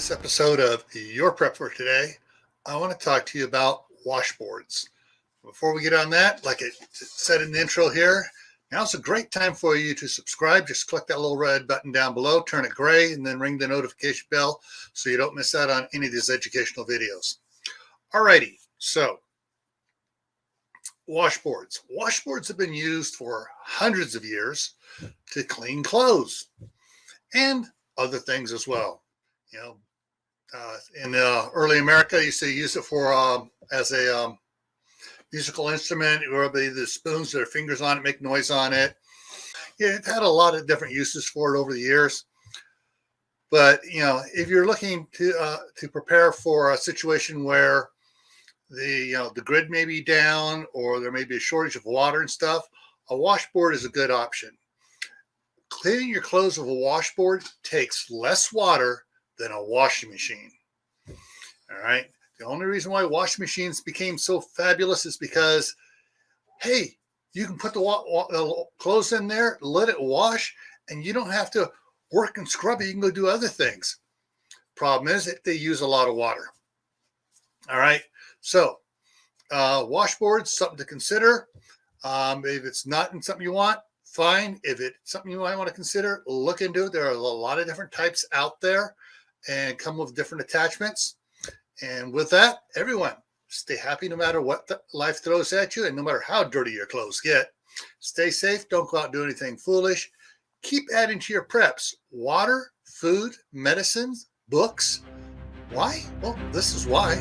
this episode of Your Prep for Today, I want to talk to you about washboards. Before we get on that, like it said in the intro here, now's a great time for you to subscribe. Just click that little red button down below, turn it gray, and then ring the notification bell so you don't miss out on any of these educational videos. Alrighty, so washboards. Washboards have been used for hundreds of years to clean clothes and other things as well. You know, in early America, you used to use it for as a musical instrument, or the spoons, their fingers on it, make noise on it. Yeah, it had a lot of different uses for it over the years. But you know, if you're looking to prepare for a situation where the grid may be down or there may be a shortage of water and stuff, a washboard is a good option. Cleaning your clothes with a washboard takes less water than a washing machine. All right. The only reason why washing machines became so fabulous is because, hey, you can put the clothes in there, let it wash, and you don't have to work and scrub it. You can go do other things. Problem is that they use a lot of water. All right. So washboards, something to consider. If it's not something you want, fine. If it's something you might want to consider, look into it. There are a lot of different types out there and come with different attachments. And with that, everyone, stay happy no matter what life throws at you and no matter how dirty your clothes get. Stay safe. Don't go out and do anything foolish. Keep adding to your preps. Water, food, medicines, books. Why? Well, this is why.